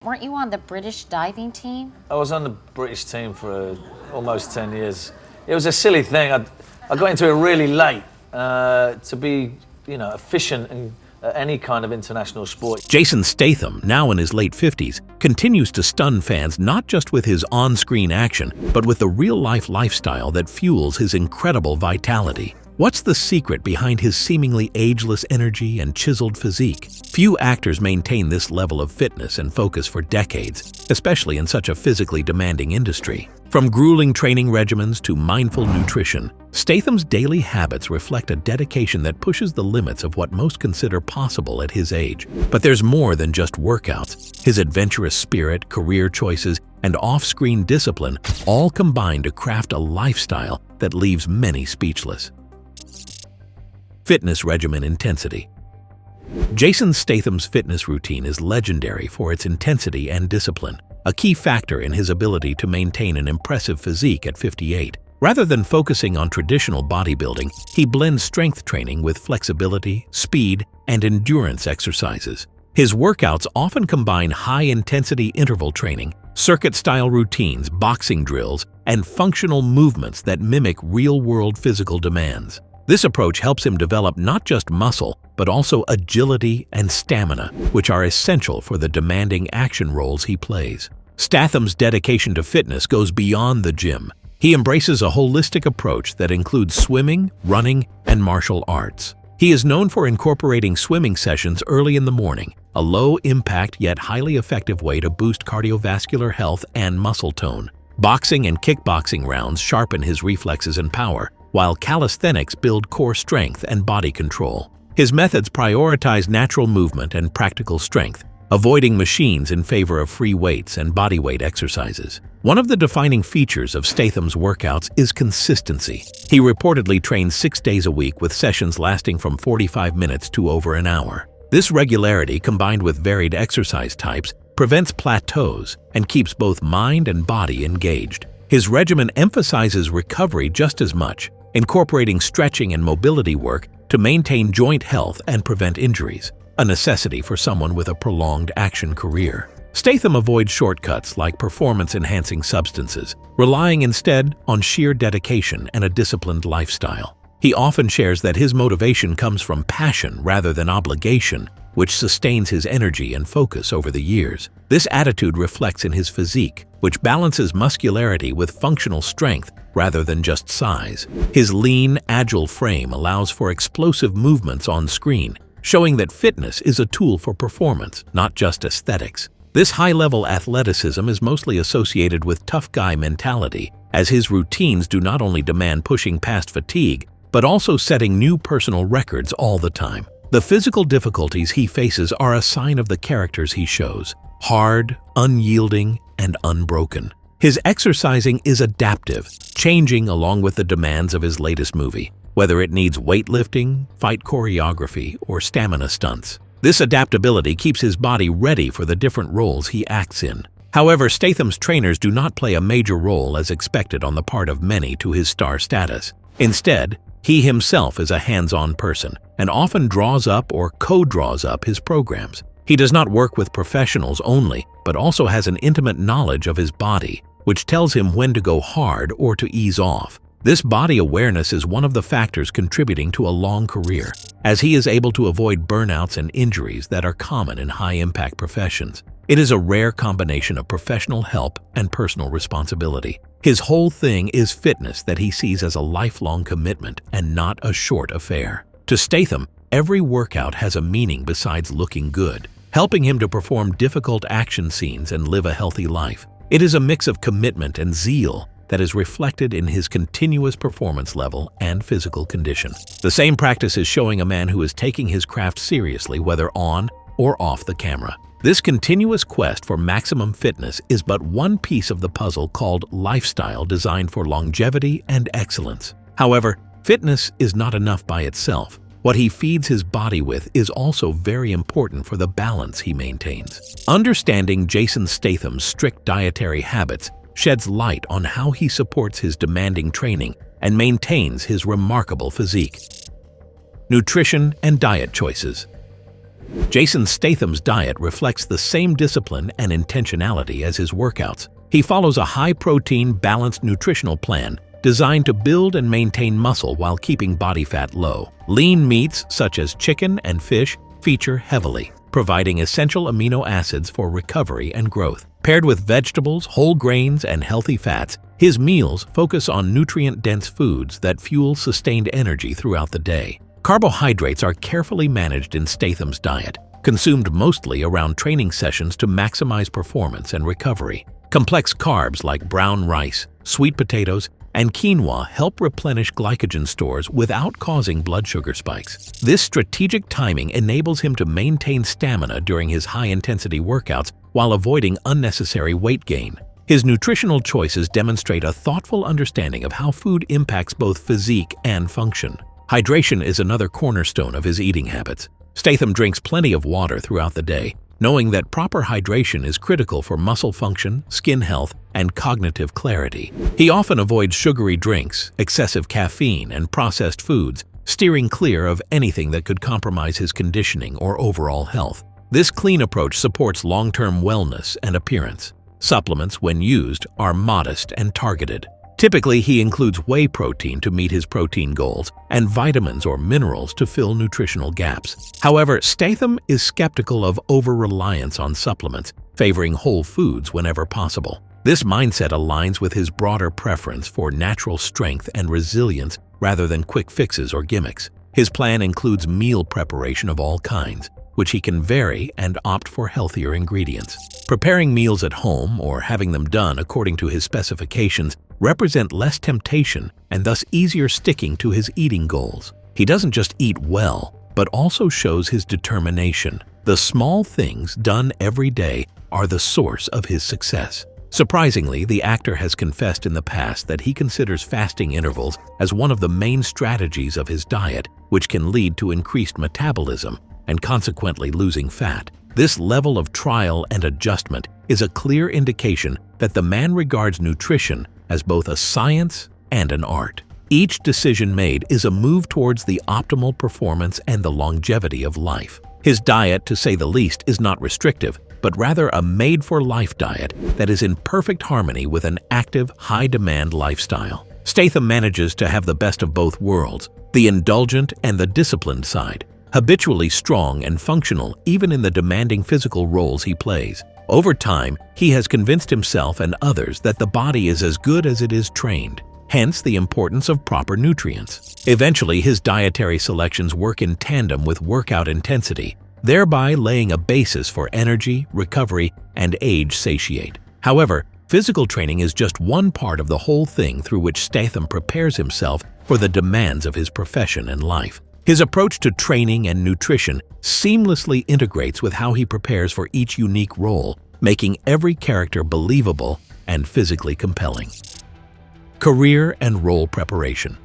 Weren't you on the British diving team? I was on the British team for almost 10 years. It was a silly thing. I got into it really late to be, efficient in any kind of international sport. Jason Statham, now in his late 50s, continues to stun fans not just with his on-screen action, but with the real-life lifestyle that fuels his incredible vitality. What's the secret behind his seemingly ageless energy and chiseled physique? Few actors maintain this level of fitness and focus for decades, especially in such a physically demanding industry. From grueling training regimens to mindful nutrition, Statham's daily habits reflect a dedication that pushes the limits of what most consider possible at his age. But there's more than just workouts. His adventurous spirit, career choices, and off-screen discipline all combine to craft a lifestyle that leaves many speechless. Fitness regimen intensity. Jason Statham's fitness routine is legendary for its intensity and discipline, a key factor in his ability to maintain an impressive physique at 58. Rather than focusing on traditional bodybuilding, he blends strength training with flexibility, speed, and endurance exercises. His workouts often combine high-intensity interval training, circuit-style routines, boxing drills, and functional movements that mimic real-world physical demands. This approach helps him develop not just muscle, but also agility and stamina, which are essential for the demanding action roles he plays. Statham's dedication to fitness goes beyond the gym. He embraces a holistic approach that includes swimming, running, and martial arts. He is known for incorporating swimming sessions early in the morning, a low-impact yet highly effective way to boost cardiovascular health and muscle tone. Boxing and kickboxing rounds sharpen his reflexes and power, while calisthenics build core strength and body control. His methods prioritize natural movement and practical strength, avoiding machines in favor of free weights and bodyweight exercises. One of the defining features of Statham's workouts is consistency. He reportedly trains 6 days a week with sessions lasting from 45 minutes to over an hour. This regularity, combined with varied exercise types, prevents plateaus and keeps both mind and body engaged. His regimen emphasizes recovery just as much, incorporating stretching and mobility work to maintain joint health and prevent injuries, a necessity for someone with a prolonged action career. Statham avoids shortcuts like performance-enhancing substances, relying instead on sheer dedication and a disciplined lifestyle. He often shares that his motivation comes from passion rather than obligation, which sustains his energy and focus over the years. This attitude reflects in his physique, which balances muscularity with functional strength rather than just size. His lean, agile frame allows for explosive movements on screen, showing that fitness is a tool for performance, not just aesthetics. This high-level athleticism is mostly associated with tough guy mentality, as his routines do not only demand pushing past fatigue, but also setting new personal records all the time. The physical difficulties he faces are a sign of the characters he shows: hard, unyielding, and unbroken. His exercising is adaptive, changing along with the demands of his latest movie, whether it needs weightlifting, fight choreography, or stamina stunts. This adaptability keeps his body ready for the different roles he acts in. However, Statham's trainers do not play a major role as expected on the part of many to his star status. Instead, he himself is a hands-on person and often draws up or co-draws up his programs. He does not work with professionals only, but also has an intimate knowledge of his body, which tells him when to go hard or to ease off. This body awareness is one of the factors contributing to a long career, as he is able to avoid burnouts and injuries that are common in high-impact professions. It is a rare combination of professional help and personal responsibility. His whole thing is fitness that he sees as a lifelong commitment and not a short affair. To Statham, every workout has a meaning besides looking good, helping him to perform difficult action scenes and live a healthy life. It is a mix of commitment and zeal that is reflected in his continuous performance level and physical condition. The same practice is showing a man who is taking his craft seriously, whether on or off the camera. This continuous quest for maximum fitness is but one piece of the puzzle called lifestyle, designed for longevity and excellence. However, fitness is not enough by itself. What he feeds his body with is also very important for the balance he maintains. Understanding Jason Statham's strict dietary habits sheds light on how he supports his demanding training and maintains his remarkable physique. Nutrition and diet choices. Jason Statham's diet reflects the same discipline and intentionality as his workouts. He follows a high-protein, balanced nutritional plan designed to build and maintain muscle while keeping body fat low. Lean meats, such as chicken and fish, feature heavily, providing essential amino acids for recovery and growth. Paired with vegetables, whole grains, and healthy fats, his meals focus on nutrient-dense foods that fuel sustained energy throughout the day. Carbohydrates are carefully managed in Statham's diet, consumed mostly around training sessions to maximize performance and recovery. Complex carbs like brown rice, sweet potatoes, and quinoa help replenish glycogen stores without causing blood sugar spikes. This strategic timing enables him to maintain stamina during his high-intensity workouts while avoiding unnecessary weight gain. His nutritional choices demonstrate a thoughtful understanding of how food impacts both physique and function. Hydration is another cornerstone of his eating habits. Statham drinks plenty of water throughout the day, knowing that proper hydration is critical for muscle function, skin health, and cognitive clarity. He often avoids sugary drinks, excessive caffeine, and processed foods, steering clear of anything that could compromise his conditioning or overall health. This clean approach supports long-term wellness and appearance. Supplements, when used, are modest and targeted. Typically, he includes whey protein to meet his protein goals and vitamins or minerals to fill nutritional gaps. However, Statham is skeptical of over-reliance on supplements, favoring whole foods whenever possible. This mindset aligns with his broader preference for natural strength and resilience rather than quick fixes or gimmicks. His plan includes meal preparation of all kinds, which he can vary and opt for healthier ingredients. Preparing meals at home or having them done according to his specifications represent less temptation and thus easier sticking to his eating goals. He doesn't just eat well, but also shows his determination. The small things done every day are the source of his success. Surprisingly, the actor has confessed in the past that he considers fasting intervals as one of the main strategies of his diet, which can lead to increased metabolism and consequently losing fat. This level of trial and adjustment is a clear indication that the man regards nutrition as both a science and an art. Each decision made is a move towards the optimal performance and the longevity of life. His diet, to say the least, is not restrictive, but rather a made-for-life diet that is in perfect harmony with an active, high-demand lifestyle. Statham manages to have the best of both worlds, the indulgent and the disciplined side, habitually strong and functional even in the demanding physical roles he plays. Over time, he has convinced himself and others that the body is as good as it is trained, hence the importance of proper nutrients. Eventually, his dietary selections work in tandem with workout intensity, thereby laying a basis for energy, recovery, and age satiate. However, physical training is just one part of the whole thing through which Statham prepares himself for the demands of his profession and life. His approach to training and nutrition seamlessly integrates with how he prepares for each unique role, making every character believable and physically compelling. Career and role preparation.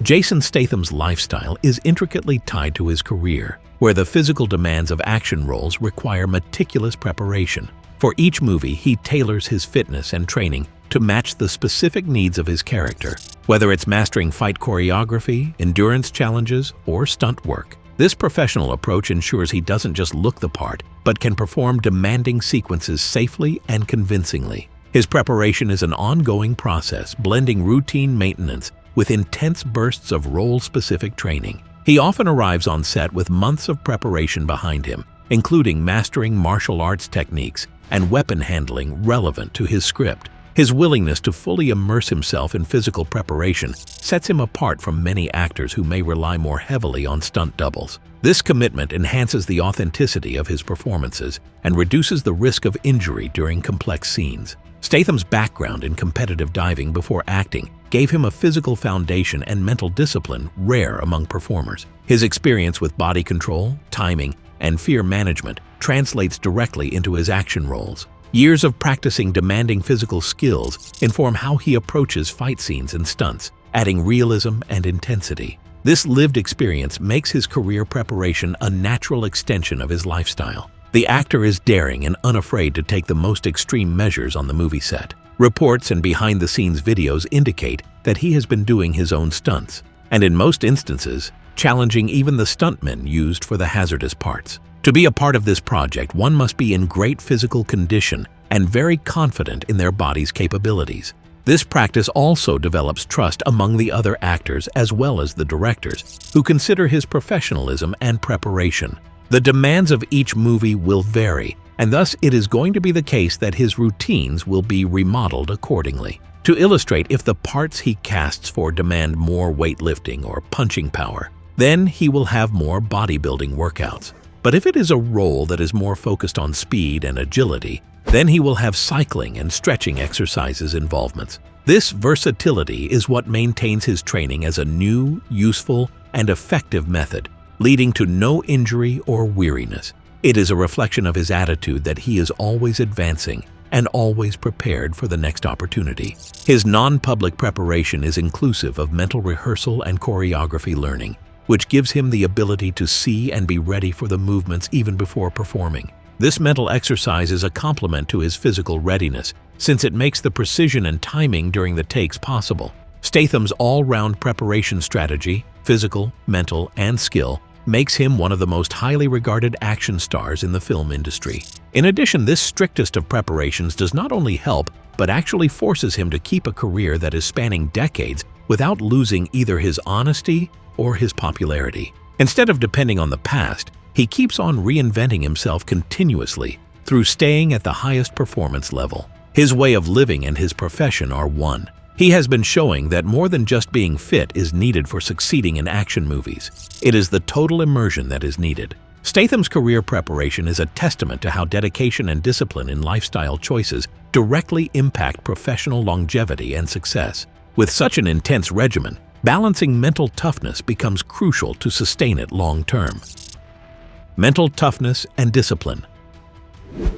Jason Statham's lifestyle is intricately tied to his career, where the physical demands of action roles require meticulous preparation. For each movie, he tailors his fitness and training to match the specific needs of his character, whether it's mastering fight choreography, endurance challenges, or stunt work. This professional approach ensures he doesn't just look the part, but can perform demanding sequences safely and convincingly. His preparation is an ongoing process, blending routine maintenance with intense bursts of role-specific training. He often arrives on set with months of preparation behind him, including mastering martial arts techniques and weapon handling relevant to his script. His willingness to fully immerse himself in physical preparation sets him apart from many actors who may rely more heavily on stunt doubles. This commitment enhances the authenticity of his performances and reduces the risk of injury during complex scenes. Statham's background in competitive diving before acting gave him a physical foundation and mental discipline rare among performers. His experience with body control, timing, and fear management translates directly into his action roles. Years of practicing demanding physical skills inform how he approaches fight scenes and stunts, adding realism and intensity. This lived experience makes his career preparation a natural extension of his lifestyle. The actor is daring and unafraid to take the most extreme measures on the movie set. Reports and behind-the-scenes videos indicate that he has been doing his own stunts, and in most instances, challenging even the stuntmen used for the hazardous parts. To be a part of this project, one must be in great physical condition and very confident in their body's capabilities. This practice also develops trust among the other actors as well as the directors, who consider his professionalism and preparation. The demands of each movie will vary, and thus it is going to be the case that his routines will be remodeled accordingly. To illustrate, if the parts he casts for demand more weightlifting or punching power, then he will have more bodybuilding workouts. But if it is a role that is more focused on speed and agility, then he will have cycling and stretching exercises involvements. This versatility is what maintains his training as a new, useful, and effective method, leading to no injury or weariness. It is a reflection of his attitude that he is always advancing and always prepared for the next opportunity. His non-public preparation is inclusive of mental rehearsal and choreography learning, which gives him the ability to see and be ready for the movements even before performing. This mental exercise is a complement to his physical readiness, since it makes the precision and timing during the takes possible. Statham's all-round preparation strategy, physical, mental, and skill, makes him one of the most highly regarded action stars in the film industry. In addition, this strictest of preparations does not only help, but actually forces him to keep a career that is spanning decades without losing either his honesty or his popularity. Instead of depending on the past, he keeps on reinventing himself continuously through staying at the highest performance level. His way of living and his profession are one. He has been showing that more than just being fit is needed for succeeding in action movies. It is the total immersion that is needed. Statham's career preparation is a testament to how dedication and discipline in lifestyle choices directly impact professional longevity and success. With such an intense regimen, balancing mental toughness becomes crucial to sustain it long-term. Mental toughness and discipline.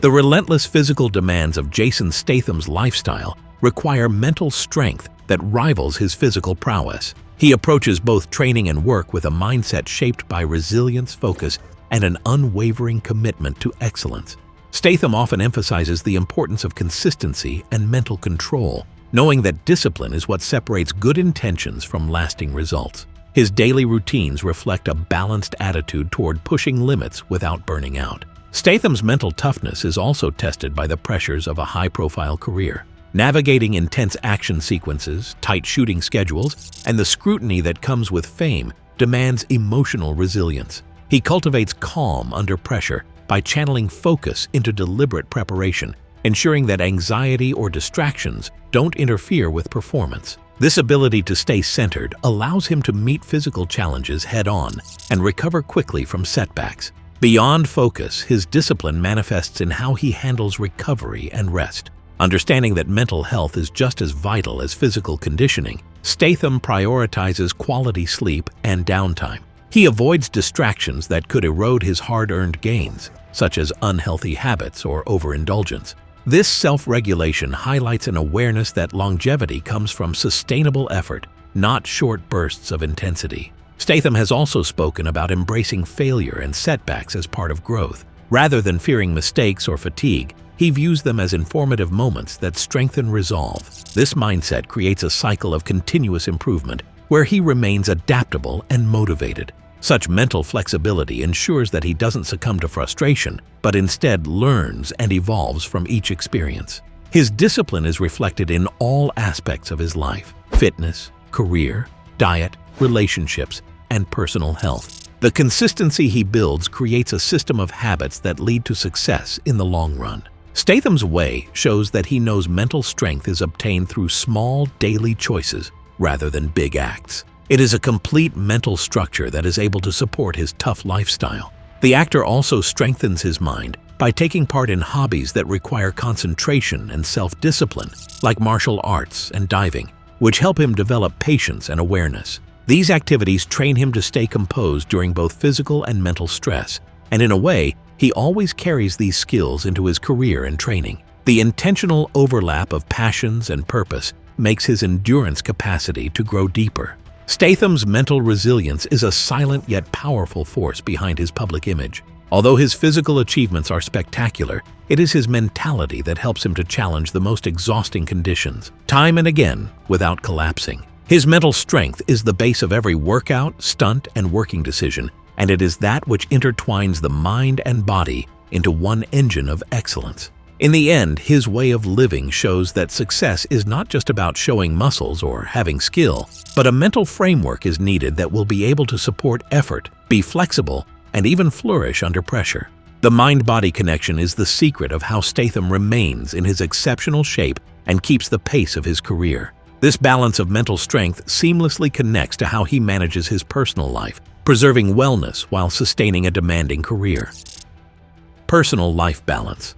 The relentless physical demands of Jason Statham's lifestyle require mental strength that rivals his physical prowess. He approaches both training and work with a mindset shaped by resilience, focus, and an unwavering commitment to excellence. Statham often emphasizes the importance of consistency and mental control, knowing that discipline is what separates good intentions from lasting results. His daily routines reflect a balanced attitude toward pushing limits without burning out. Statham's mental toughness is also tested by the pressures of a high-profile career. Navigating intense action sequences, tight shooting schedules, and the scrutiny that comes with fame demands emotional resilience. He cultivates calm under pressure by channeling focus into deliberate preparation, ensuring that anxiety or distractions don't interfere with performance. This ability to stay centered allows him to meet physical challenges head-on and recover quickly from setbacks. Beyond focus, his discipline manifests in how he handles recovery and rest. Understanding that mental health is just as vital as physical conditioning, Statham prioritizes quality sleep and downtime. He avoids distractions that could erode his hard-earned gains, such as unhealthy habits or overindulgence. This self-regulation highlights an awareness that longevity comes from sustainable effort, not short bursts of intensity. Statham has also spoken about embracing failure and setbacks as part of growth. Rather than fearing mistakes or fatigue, he views them as informative moments that strengthen resolve. This mindset creates a cycle of continuous improvement where he remains adaptable and motivated. Such mental flexibility ensures that he doesn't succumb to frustration, but instead learns and evolves from each experience. His discipline is reflected in all aspects of his life: fitness, career, diet, relationships, and personal health. The consistency he builds creates a system of habits that lead to success in the long run. Statham's way shows that he knows mental strength is obtained through small, daily choices rather than big acts. It is a complete mental structure that is able to support his tough lifestyle. The actor also strengthens his mind by taking part in hobbies that require concentration and self-discipline, like martial arts and diving, which help him develop patience and awareness. These activities train him to stay composed during both physical and mental stress, and in a way, he always carries these skills into his career and training. The intentional overlap of passions and purpose makes his endurance capacity to grow deeper. Statham's mental resilience is a silent yet powerful force behind his public image. Although his physical achievements are spectacular, it is his mentality that helps him to challenge the most exhausting conditions, time and again, without collapsing. His mental strength is the base of every workout, stunt, and working decision, and it is that which intertwines the mind and body into one engine of excellence. In the end, his way of living shows that success is not just about showing muscles or having skill, but a mental framework is needed that will be able to support effort, be flexible, and even flourish under pressure. The mind-body connection is the secret of how Statham remains in his exceptional shape and keeps the pace of his career. This balance of mental strength seamlessly connects to how he manages his personal life, preserving wellness while sustaining a demanding career. Personal life balance.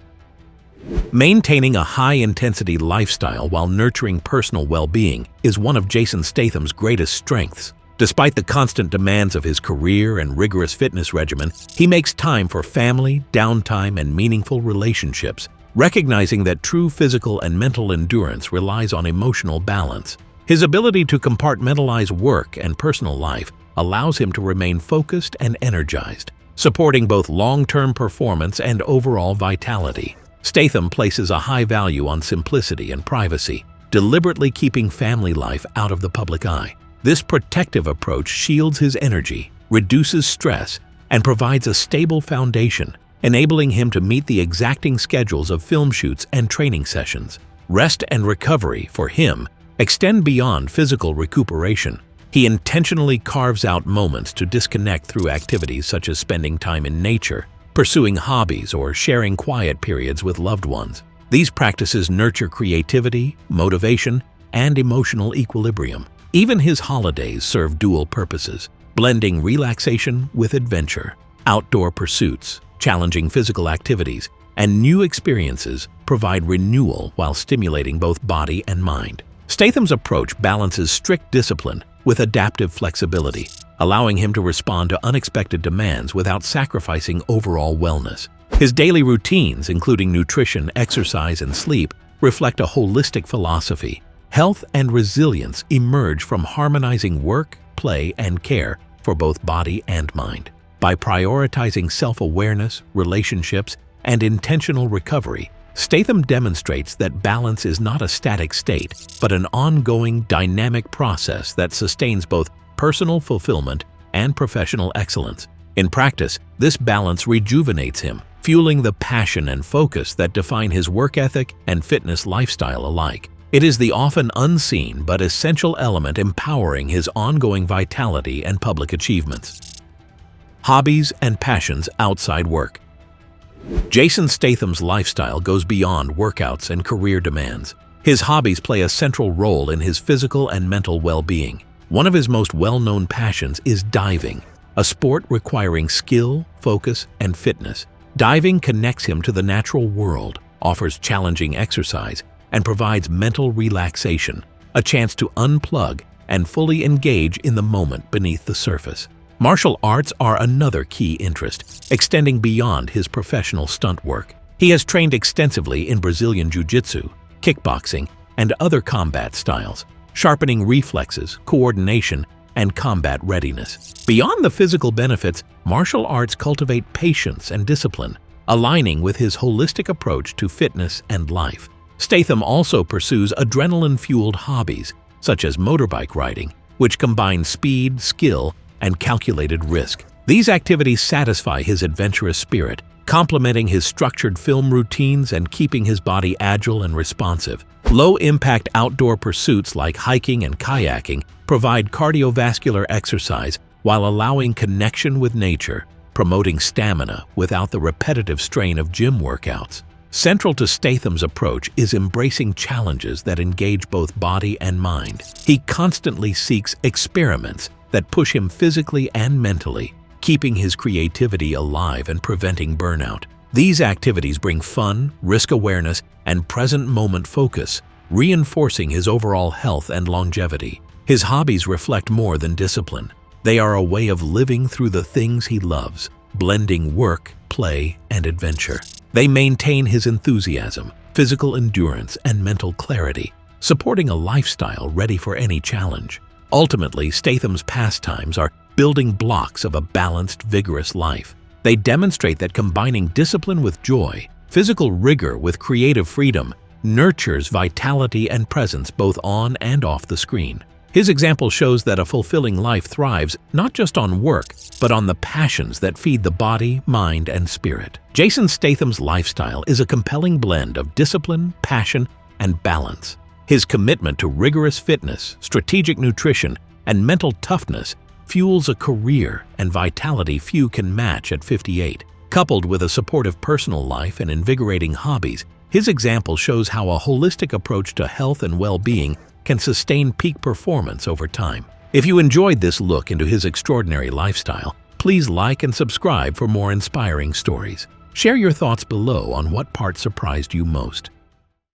Maintaining a high-intensity lifestyle while nurturing personal well-being is one of Jason Statham's greatest strengths. Despite the constant demands of his career and rigorous fitness regimen, he makes time for family, downtime, and meaningful relationships, recognizing that true physical and mental endurance relies on emotional balance. His ability to compartmentalize work and personal life allows him to remain focused and energized, supporting both long-term performance and overall vitality. Statham places a high value on simplicity and privacy, deliberately keeping family life out of the public eye. This protective approach shields his energy, reduces stress, and provides a stable foundation, enabling him to meet the exacting schedules of film shoots and training sessions. Rest and recovery, for him, extend beyond physical recuperation. He intentionally carves out moments to disconnect through activities such as spending time in nature, pursuing hobbies, or sharing quiet periods with loved ones. These practices nurture creativity, motivation, and emotional equilibrium. Even his holidays serve dual purposes, blending relaxation with adventure. Outdoor pursuits, challenging physical activities, and new experiences provide renewal while stimulating both body and mind. Statham's approach balances strict discipline with adaptive flexibility, allowing him to respond to unexpected demands without sacrificing overall wellness. His daily routines, including nutrition, exercise, and sleep, reflect a holistic philosophy. Health and resilience emerge from harmonizing work, play, and care for both body and mind. By prioritizing self-awareness, relationships, and intentional recovery, Statham demonstrates that balance is not a static state, but an ongoing, dynamic process that sustains both personal fulfillment and professional excellence. In practice, this balance rejuvenates him, fueling the passion and focus that define his work ethic and fitness lifestyle alike. It is the often unseen but essential element empowering his ongoing vitality and public achievements. Hobbies and passions outside work. Jason Statham's lifestyle goes beyond workouts and career demands. His hobbies play a central role in his physical and mental well-being. One of his most well-known passions is diving, a sport requiring skill, focus, and fitness. Diving connects him to the natural world, offers challenging exercise, and provides mental relaxation, a chance to unplug and fully engage in the moment beneath the surface. Martial arts are another key interest, extending beyond his professional stunt work. He has trained extensively in Brazilian Jiu-Jitsu, kickboxing, and other combat styles, sharpening reflexes, coordination, and combat readiness. Beyond the physical benefits, martial arts cultivate patience and discipline, aligning with his holistic approach to fitness and life. Statham also pursues adrenaline-fueled hobbies, such as motorbike riding, which combine speed, skill, and calculated risk. These activities satisfy his adventurous spirit, complementing his structured film routines and keeping his body agile and responsive. Low-impact outdoor pursuits like hiking and kayaking provide cardiovascular exercise while allowing connection with nature, promoting stamina without the repetitive strain of gym workouts. Central to Statham's approach is embracing challenges that engage both body and mind. He constantly seeks experiments that push him physically and mentally, keeping his creativity alive and preventing burnout. These activities bring fun, risk awareness, and present-moment focus, reinforcing his overall health and longevity. His hobbies reflect more than discipline. They are a way of living through the things he loves, blending work, play, and adventure. They maintain his enthusiasm, physical endurance, and mental clarity, supporting a lifestyle ready for any challenge. Ultimately, Statham's pastimes are building blocks of a balanced, vigorous life. They demonstrate that combining discipline with joy, physical rigor with creative freedom, nurtures vitality and presence both on and off the screen. His example shows that a fulfilling life thrives not just on work, but on the passions that feed the body, mind, and spirit. Jason Statham's lifestyle is a compelling blend of discipline, passion, and balance. His commitment to rigorous fitness, strategic nutrition, and mental toughness fuels a career and vitality few can match at 58. Coupled with a supportive personal life and invigorating hobbies, his example shows how a holistic approach to health and well-being can sustain peak performance over time. If you enjoyed this look into his extraordinary lifestyle, please like and subscribe for more inspiring stories. Share your thoughts below on what part surprised you most.